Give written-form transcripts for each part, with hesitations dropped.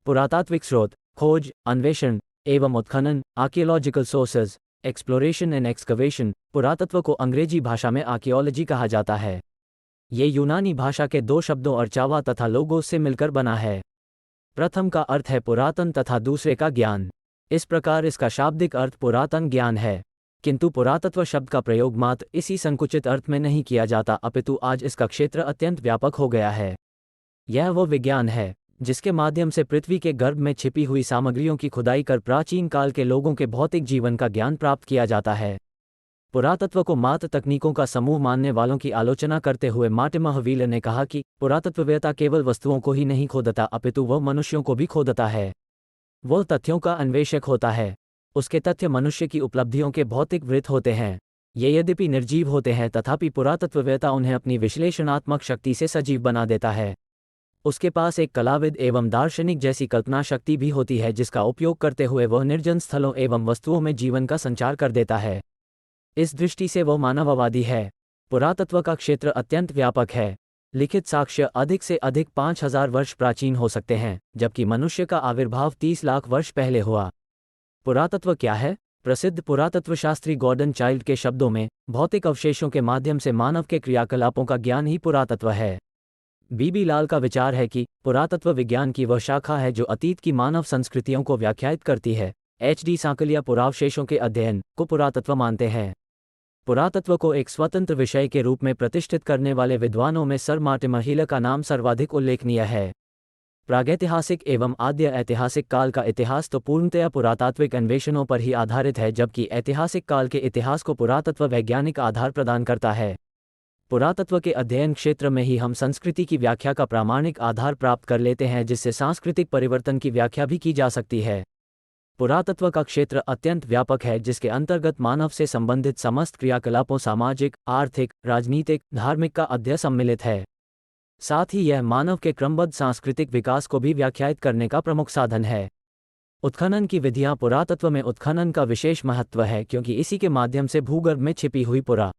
पुरातात्विक स्रोत, खोज, अन्वेषण एवं उत्खनन, archaeological sources, exploration and excavation. पुरातत्व को अंग्रेजी भाषा में आर्कियोलॉजी कहा जाता है। ये यूनानी भाषा के दो शब्दों अर्चावा तथा लोगोस से मिलकर बना है। प्रथम का अर्थ है पुरातन तथा दूसरे का ज्ञान। इस प्रकार इसका शाब्दिक अर्थ पुरातन ज्ञान है, किंतु पुरातत्व शब्द का प्रयोग मात्र इसी संकुचित अर्थ में नहीं किया जाता, अपितु आज इसका क्षेत्र अत्यंत व्यापक हो गया है। यह वो विज्ञान है जिसके माध्यम से पृथ्वी के गर्भ में छिपी हुई सामग्रियों की खुदाई कर प्राचीन काल के लोगों के भौतिक जीवन का ज्ञान प्राप्त किया जाता है। पुरातत्व को मात्र तकनीकों का समूह मानने वालों की आलोचना करते हुए मार्टिमर हवीले ने कहा कि पुरातत्ववेत्ता केवल वस्तुओं को ही नहीं खोदता, अपितु वह मनुष्यों को भी खोदता है। वह तथ्यों का अन्वेषक होता है। उसके तथ्य मनुष्य की उपलब्धियों के भौतिक वृत्त होते हैं। ये यद्यपि निर्जीव होते हैं, तथापि पुरातत्ववेत्ता उन्हें अपनी विश्लेषणात्मक शक्ति से सजीव बना देता है। उसके पास एक कलाविद एवं दार्शनिक जैसी कल्पना शक्ति भी होती है, जिसका उपयोग करते हुए वह निर्जन स्थलों एवं वस्तुओं में जीवन का संचार कर देता है। इस दृष्टि से वह मानववादी है। पुरातत्व का क्षेत्र अत्यंत व्यापक है। लिखित साक्ष्य अधिक से अधिक 5000 वर्ष प्राचीन हो सकते हैं, जबकि मनुष्य का आविर्भाव 30 लाख वर्ष पहले हुआ। पुरातत्व क्या है? प्रसिद्ध पुरातत्वशास्त्री गॉर्डन चाइल्ड के शब्दों में, भौतिक अवशेषों के माध्यम से मानव के क्रियाकलापों का ज्ञान ही पुरातत्व है। बीबी लाल का विचार है कि पुरातत्व विज्ञान की वह शाखा है जो अतीत की मानव संस्कृतियों को व्याख्यायित करती है। HD सांकलिया पुरावशेषों के अध्ययन को पुरातत्व मानते हैं। पुरातत्व को एक स्वतंत्र विषय के रूप में प्रतिष्ठित करने वाले विद्वानों में सर मार्टिमर हीले का नाम सर्वाधिक उल्लेखनीय है। प्रागैतिहासिक एवं आद्य ऐतिहासिक काल का इतिहास तो पूर्णतया पुरातात्विक अन्वेषणों पर ही आधारित है, जबकि ऐतिहासिक काल के इतिहास को पुरातत्व वैज्ञानिक आधार प्रदान करता है। पुरातत्व के अध्ययन क्षेत्र में ही हम संस्कृति की व्याख्या का प्रामाणिक आधार प्राप्त कर लेते हैं, जिससे सांस्कृतिक परिवर्तन की व्याख्या भी की जा सकती है। पुरातत्व का क्षेत्र अत्यंत व्यापक है, जिसके अंतर्गत मानव से संबंधित समस्त क्रियाकलापों, सामाजिक, आर्थिक, राजनीतिक, धार्मिक का अध्ययन सम्मिलित है। साथ ही यह मानव के क्रमबद्ध सांस्कृतिक विकास को भी व्याख्यायित करने का प्रमुख साधन है। उत्खनन की विधियां। पुरातत्व में उत्खनन का विशेष महत्व है, क्योंकि इसी के माध्यम से भूगर्भ में छिपी हुई पुरा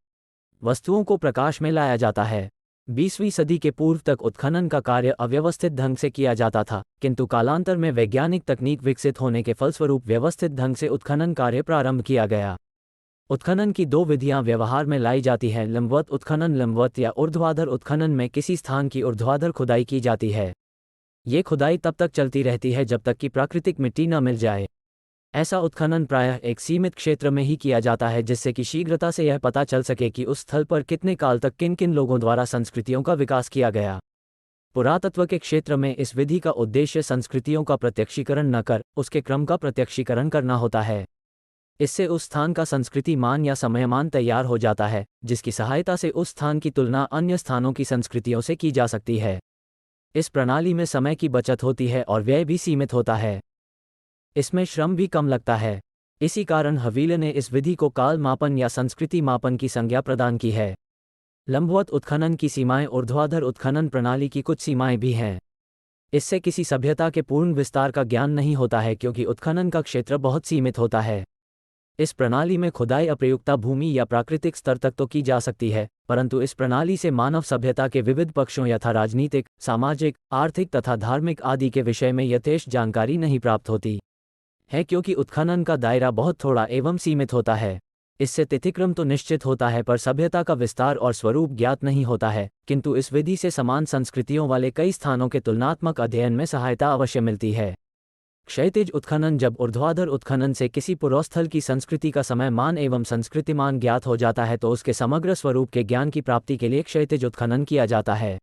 वस्तुओं को प्रकाश में लाया जाता है। 20वीं सदी के पूर्व तक उत्खनन का कार्य अव्यवस्थित ढंग से किया जाता था, किंतु कालांतर में वैज्ञानिक तकनीक विकसित होने के फलस्वरूप व्यवस्थित ढंग से उत्खनन कार्य प्रारंभ किया गया। उत्खनन की दो विधियां व्यवहार में लाई जाती हैं। लंबवत उत्खनन। लंबवत या ऊर्ध्वाधर उत्खनन में किसी स्थान की ऊर्ध्वाधर खुदाई की जाती है। ये खुदाई तब तक चलती रहती है जब तक कि प्राकृतिक मिट्टी न मिल जाए। ऐसा उत्खनन प्रायः एक सीमित क्षेत्र में ही किया जाता है, जिससे कि शीघ्रता से यह पता चल सके कि उस स्थल पर कितने काल तक किन किन लोगों द्वारा संस्कृतियों का विकास किया गया। पुरातत्व के क्षेत्र में इस विधि का उद्देश्य संस्कृतियों का प्रत्यक्षीकरण न कर उसके क्रम का प्रत्यक्षीकरण करना होता है। इससे उस स्थान का संस्कृति मान या समयमान तैयार हो जाता है, जिसकी सहायता से उस स्थान की तुलना अन्य स्थानों की संस्कृतियों से की जा सकती है। इस प्रणाली में समय की बचत होती है और व्यय भी सीमित होता है। इसमें श्रम भी कम लगता है। इसी कारण हवीले ने इस विधि को काल मापन या संस्कृति मापन की संज्ञा प्रदान की है। लंबवत उत्खनन की सीमाएं। ऊर्ध्वाधर उत्खनन प्रणाली की कुछ सीमाएं भी हैं। इससे किसी सभ्यता के पूर्ण विस्तार का ज्ञान नहीं होता है, क्योंकि उत्खनन का क्षेत्र बहुत सीमित होता है। इस प्रणाली में खुदाई अप्रयुक्ता भूमि या प्राकृतिक स्तर तक तो की जा सकती है, परंतु इस प्रणाली से मानव सभ्यता के विविध पक्षों यथा राजनीतिक, सामाजिक, आर्थिक तथा धार्मिक आदि के विषय में यथेष्ट जानकारी नहीं प्राप्त होती है, क्योंकि उत्खनन का दायरा बहुत थोड़ा एवं सीमित होता है। इससे तिथिक्रम तो निश्चित होता है, पर सभ्यता का विस्तार और स्वरूप ज्ञात नहीं होता है, किंतु इस विधि से समान संस्कृतियों वाले कई स्थानों के तुलनात्मक अध्ययन में सहायता अवश्य मिलती है। क्षैतिज उत्खनन। जब ऊर्ध्वाधर उत्खनन से किसी पुरोस्थल की संस्कृति का समय मान एवं संस्कृतिमान ज्ञात हो जाता है, तो उसके समग्र स्वरूप के ज्ञान की प्राप्ति के लिए क्षैतिज उत्खनन किया जाता है।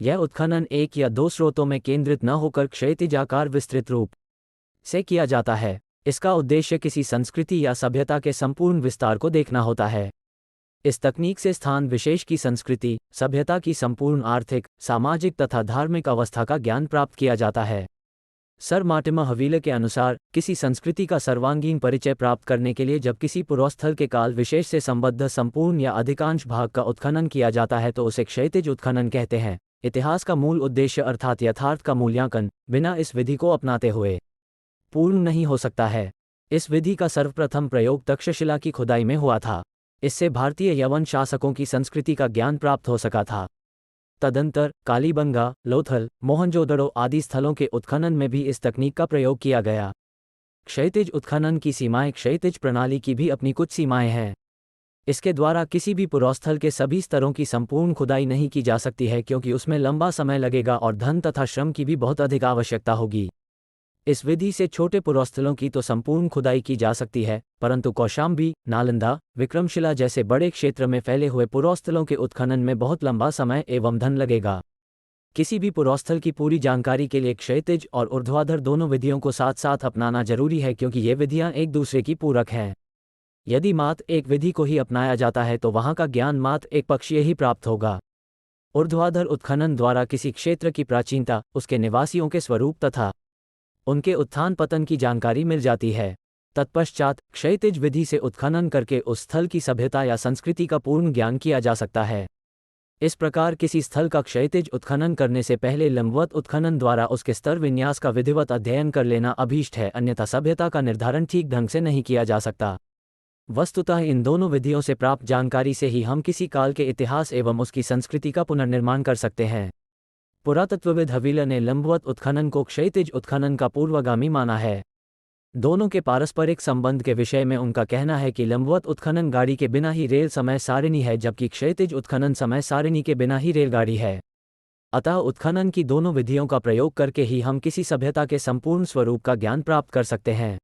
यह उत्खनन एक या दो स्रोतों में केंद्रित न होकर क्षैतिजाकार विस्तृत रूप से किया जाता है। इसका उद्देश्य किसी संस्कृति या सभ्यता के संपूर्ण विस्तार को देखना होता है। इस तकनीक से स्थान विशेष की संस्कृति, सभ्यता की संपूर्ण आर्थिक, सामाजिक तथा धार्मिक अवस्था का ज्ञान प्राप्त किया जाता है। सर मार्टिमर हवीले के अनुसार, किसी संस्कृति का सर्वांगीण परिचय प्राप्त करने के लिए जब किसी पुरोस्थल के काल विशेष से संबद्ध संपूर्ण या अधिकांश भाग का उत्खनन किया जाता है, तो उसे क्षैतिज उत्खनन कहते हैं। इतिहास का मूल उद्देश्य अर्थात यथार्थ का मूल्यांकन बिना इस विधि को अपनाते हुए पूर्ण नहीं हो सकता है। इस विधि का सर्वप्रथम प्रयोग तक्षशिला की खुदाई में हुआ था। इससे भारतीय यवन शासकों की संस्कृति का ज्ञान प्राप्त हो सका था। तदंतर कालीबंगा, लोथल, मोहनजोदड़ो आदि स्थलों के उत्खनन में भी इस तकनीक का प्रयोग किया गया। क्षैतिज उत्खनन की सीमाएं क्षैतिज प्रणाली की भी अपनी कुछ सीमाएं हैं। इसके द्वारा किसी भी पुरोस्थल के सभी स्तरों की संपूर्ण खुदाई नहीं की जा सकती है, क्योंकि उसमें लंबा समय लगेगा और धन तथा श्रम की भी बहुत अधिक आवश्यकता होगी। इस विधि से छोटे पुरोस्थलों की तो संपूर्ण खुदाई की जा सकती है, परंतु कौशाम्बी, नालंदा, विक्रमशिला जैसे बड़े क्षेत्र में फैले हुए पुरोस्थलों के उत्खनन में बहुत लंबा समय एवं धन लगेगा। किसी भी पुरोस्थल की पूरी जानकारी के लिए क्षैतिज और ऊर्ध्वाधर दोनों विधियों को साथ साथ अपनाना जरूरी है, क्योंकि ये विधियां एक दूसरे की पूरक हैं। यदि मात्र एक विधि को ही अपनाया जाता है तो वहां का ज्ञान मात्र एक पक्षीय ही प्राप्त होगा। ऊर्ध्वाधर उत्खनन द्वारा किसी क्षेत्र की प्राचीनता, उसके निवासियों के स्वरूप तथा उनके उत्थान पतन की जानकारी मिल जाती है। तत्पश्चात क्षैतिज विधि से उत्खनन करके उस स्थल की सभ्यता या संस्कृति का पूर्ण ज्ञान किया जा सकता है। इस प्रकार किसी स्थल का क्षैतिज उत्खनन करने से पहले लंबवत उत्खनन द्वारा उसके स्तर विन्यास का विधिवत अध्ययन कर लेना अभीष्ट है, अन्यथा सभ्यता का निर्धारण ठीक ढंग से नहीं किया जा सकता। वस्तुतः इन दोनों विधियों से प्राप्त जानकारी से ही हम किसी काल के इतिहास एवं उसकी संस्कृति का पुनर्निर्माण कर सकते हैं। पुरातत्वविद हवील ने लंबवत उत्खनन को क्षैतिज उत्खनन का पूर्वगामी माना है। दोनों के पारस्परिक संबंध के विषय में उनका कहना है कि लंबवत उत्खनन गाड़ी के बिना ही रेल समय सारिणी है, जबकि क्षैतिज उत्खनन समय सारिणी के बिना ही रेलगाड़ी है। अतः उत्खनन की दोनों विधियों का प्रयोग करके ही हम किसी सभ्यता के संपूर्ण स्वरूप का ज्ञान प्राप्त कर सकते हैं।